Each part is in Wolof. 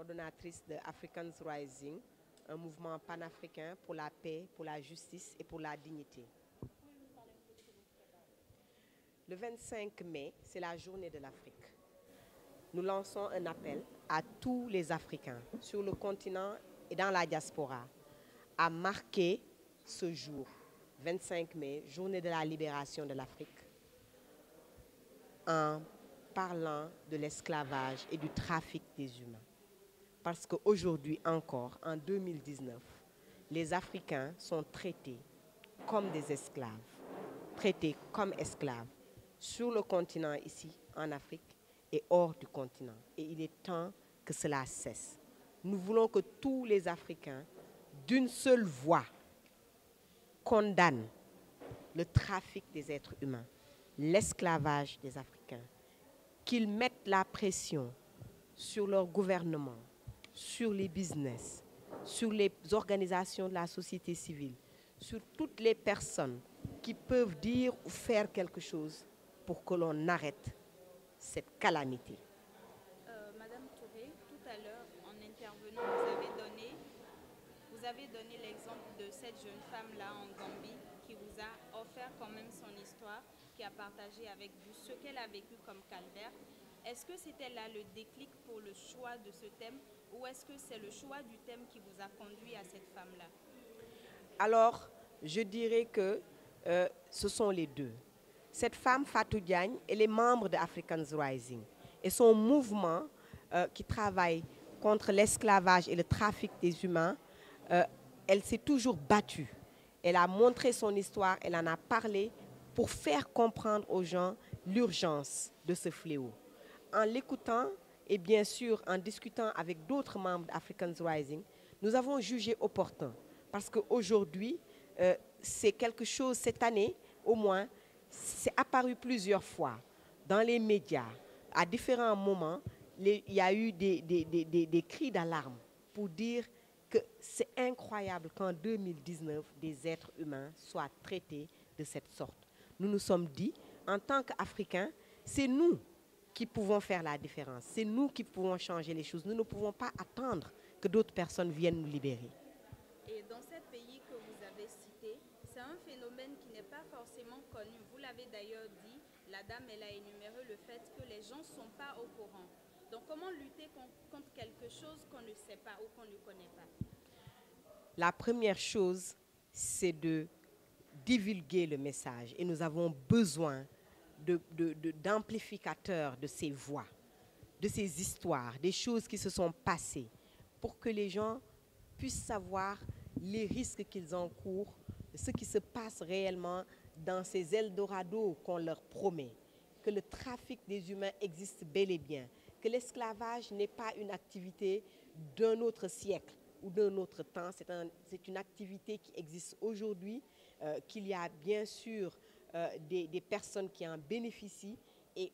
coordonnatrice de Africans Rising, un mouvement panafricain pour la paix, pour la justice et pour la dignité. Le 25 mai, c'est la journée de l'Afrique. Nous lançons un appel à tous les Africains sur le continent et dans la diaspora à marquer ce jour, 25 mai, journée de la libération de l'Afrique, en parlant de l'esclavage et du trafic des humains. Parce qu'aujourd'hui encore, en 2019, les Africains sont traités comme des esclaves, traités comme esclaves sur le continent ici, en Afrique, et hors du continent. Et il est temps que cela cesse. Nous voulons que tous les Africains, d'une seule voix, condamnent le trafic des êtres humains, l'esclavage des Africains, qu'ils mettent la pression sur leur gouvernement, sur les business, sur les organisations de la société civile, sur toutes les personnes qui peuvent dire ou faire quelque chose pour que l'on arrête cette calamité. Madame Touré, tout à l'heure, en intervenant, vous avez donné l'exemple de cette jeune femme-là en Gambie qui vous a offert quand même son histoire, qui a partagé avec vous ce qu'elle a vécu comme calvaire. Est-ce que c'était là le déclic pour le choix de ce thème ou est-ce que c'est le choix du thème qui vous a conduit à cette femme-là? Alors, je dirais que ce sont les deux. Cette femme, Fatou Diagne, elle est membre de Africans Rising. Et son mouvement qui travaille contre l'esclavage et le trafic des humains, elle s'est toujours battue. Elle a montré son histoire, elle en a parlé pour faire comprendre aux gens l'urgence de ce fléau. En l'écoutant et bien sûr en discutant avec d'autres membres d'Africans Rising, nous avons jugé opportun. Parce qu'aujourd'hui, c'est quelque chose, cette année au moins, c'est apparu plusieurs fois dans les médias. À différents moments, il y a eu des cris d'alarme pour dire que c'est incroyable qu'en 2019, des êtres humains soient traités de cette sorte. Nous nous sommes dit, en tant qu'Africains, c'est nous qui pouvons faire la différence. C'est nous qui pouvons changer les choses. Nous ne pouvons pas attendre que d'autres personnes viennent nous libérer. Et dans ces pays que vous avez cités, c'est un phénomène qui n'est pas forcément connu. Vous l'avez d'ailleurs dit, la dame, elle a énuméré le fait que les gens ne sont pas au courant. Donc comment lutter contre quelque chose qu'on ne sait pas ou qu'on ne connaît pas? La première chose, c'est de divulguer le message. Et nous avons besoin d'amplificateurs de ces voix, de ces histoires, des choses qui se sont passées, pour que les gens puissent savoir les risques qu'ils encourent, ce qui se passe réellement dans ces Eldorado qu'on leur promet, que le trafic des humains existe bel et bien, que l'esclavage n'est pas une activité d'un autre siècle ou d'un autre temps, c'est une activité qui existe aujourd'hui, qu'il y a bien sûr des personnes qui en bénéficient,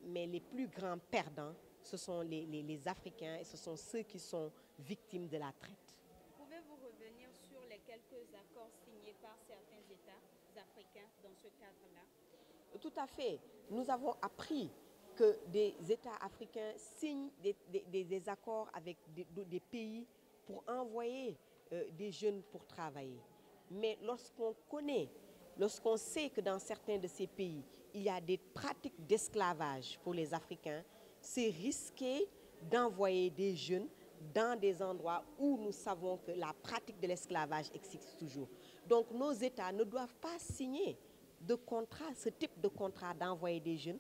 mais les plus grands perdants, ce sont les Africains et ce sont ceux qui sont victimes de la traite. Pouvez-vous revenir sur les quelques accords signés par certains États africains dans ce cadre-là? Tout à fait. Nous avons appris que des États africains signent des accords avec des pays pour envoyer des jeunes pour travailler. Mais lorsqu'on sait que dans certains de ces pays, il y a des pratiques d'esclavage pour les Africains, c'est risqué d'envoyer des jeunes dans des endroits où nous savons que la pratique de l'esclavage existe toujours. Donc nos États ne doivent pas signer de contrat, ce type de contrat d'envoyer des jeunes,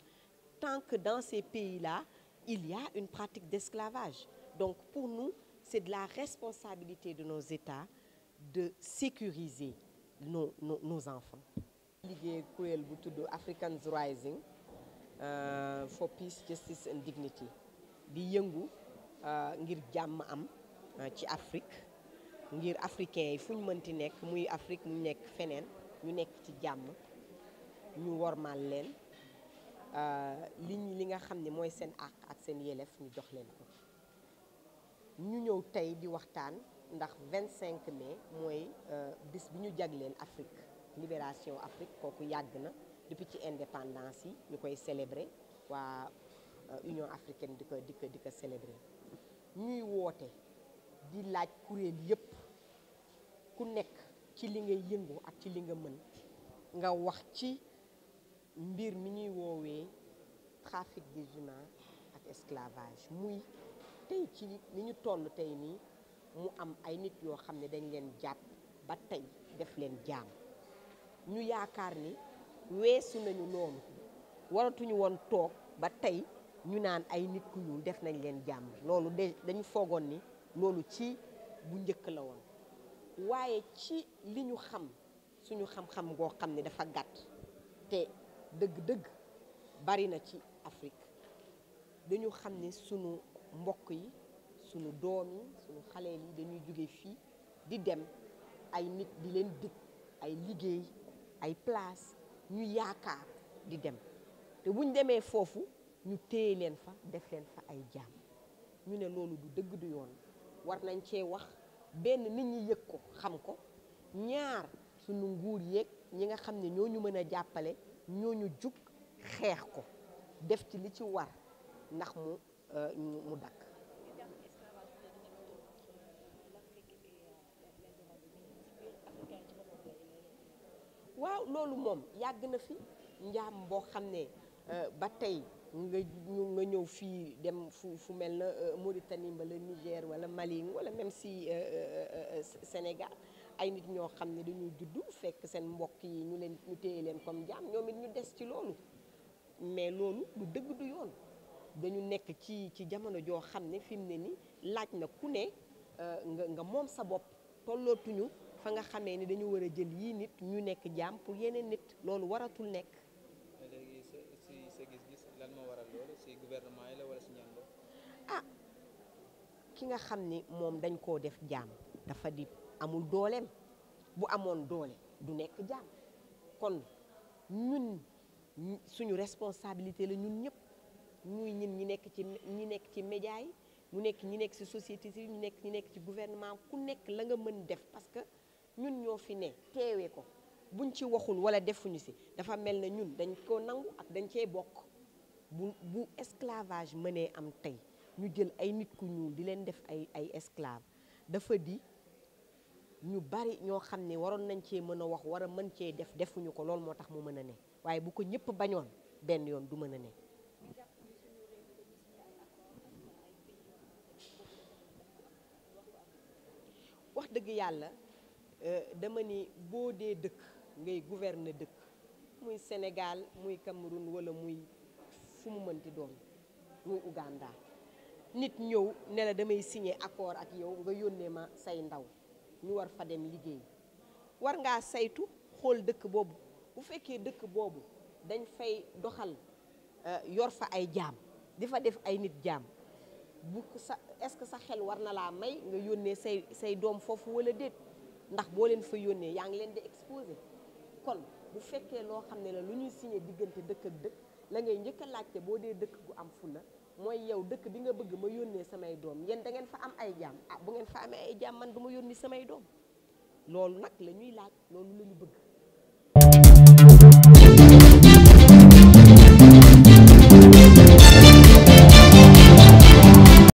tant que dans ces pays-là, il y a une pratique d'esclavage. Donc pour nous, c'est de la responsabilité de nos États de sécuriser nos enfants. Liggéey kuréel bu tudd Africans Rising for Peace, Justice and Dignity di yëngu ngir jàmm am ci Afrique, ngir africains yi fu ñu mënti nekk muy Afrique mu nekk feneen ñu nekk ci jàmm, ñu wormaal leen li nga xam ne mooy seen àq ak seen yelef ñu jox leen ko. Ñu ñëw tey di waxtaan ndax 25 mai mooy bis bi ñu jagleel Afrique, libération Afrique, kooku yàgg na depuis ci indépendance yi ñu koy célébrer waa Union africaine di ko célébrer. Ñuy woote di laaj kuréel yépp ku nekk ci li ngay yëngu ak ci li nga mën nga wax ci mbir mi ñuy woowee trafic des humains ak esclavage muy tey ci li ñu toll tey nii mu am ay nit yoo xam ne dañ leen jàpp ba tey def leen jaam ñu yaakaar ni weesu nañu loolu waratuñu woon toog ba tey ñu naan ay nit ku ñuul def nañ leen jaam loolu dañu foogoon ni loolu ci bu njëkk la woon waaye ci li ñu xam suñu xam-xam goo xam ne dafa gàtt te dëgg-dëgg bari na ci Afrique dañu xam ne sunu mbokk yi sunu doom yi sunu xaleel yi dañuy jóge fii di dem ay nit di leen dig ay liggéey ay place ñu yaakaar di dem te buñ demee foofu ñu téye leen fa def leen fa ay jaam ñu ne loolu du dëgg du yoon war nañ cee wax benn nit ñi yëg ko xam ko ñaar sunu nguur yeeg ñi nga xam ne ñoo ñu mën a jàppale ñoo ñu jug xeex ko def ci li ci war ndax mu dakk waaw loolu moom yàgg na fi njaam boo xam ne ba tey nga ñëw fii dem fu mel na Mauritanie wala Niger wala Mali wala même si Sénégal ay nit ñoo xam ne dañuy juddu fekk seen mbokk yi ñu téye leen comme jaam ñoom it ñu des ci loolu mais loolu du dëgg du yoon dañu nekk ci jamono joo xam ne fi mu ne ni laaj na ku ne nga moom sa bopp tollootuñu fa nga xamee ni dañu war a jël yii nit ñu nekk jaam pour yeneen nit loolu waratul nekk. léegi sa gis-gis lan moo waral loolu si gouvernement yi la wala si ñan la. ah ki nga xam ni moom dañ koo def jaam dafa di amul dooleem bu amoon doole du nekk jaam kon ñun suñu responsabilité la ñun ñëpp muy ñun ñi nekk ci média yi ñu nekk ñi nekk ci société yi ñi nekk ci gouvernement ku nekk la nga mën def parce que ñun ñoo fi ne teewee ko buñ ci waxul wala defuñu ci dafa mel na ñun dañ ko nangu ak dañ cee bokk bu esclavage mënee am tey ñu jël ay nit ku ñuul di leen def ay esclave dafa di ñu bari ñoo xam ne waroon nañ cee mën a wax war a mën cee defuñu ko loolu moo tax mu mën a ne waaye bu ko ñëpp bañoon benn yoon du mën a ne. wax dëgg yàlla dama ni boo dee dëkk ngay gouverner dëkk muy Sénégal muy Cameroun wala muy fu mu mënti doon muy Ouganda nit ñëw ne la damay signer accord ak yow nga yónnee ma say ndaw ñu war fa dem liggéey war ngaa saytu xool dëkk boobu bu fekkee dëkk boobu dañ fay doxal yor fa ay jaam di fa def ay nit jaam est-ce que sa xel war na laa may nga yónnee say doom foofu wala déet ndax boo leen fa yónnee yaa ngi leen di exposé kon bu fekkee loo xam ne la lu ñuy signé diggante dëkk ak dëkk la ngay njëkk a laajte boo dee dëkk gu am fulla mooy yow dëkk bi nga bëgg ma yónnee samay doom yéen da ngeen fa am ay jaam bu ngeen fa amee ay jaam man du ma yónni samay doom loolu nag la ñuy laaj loolu la ñu bëgg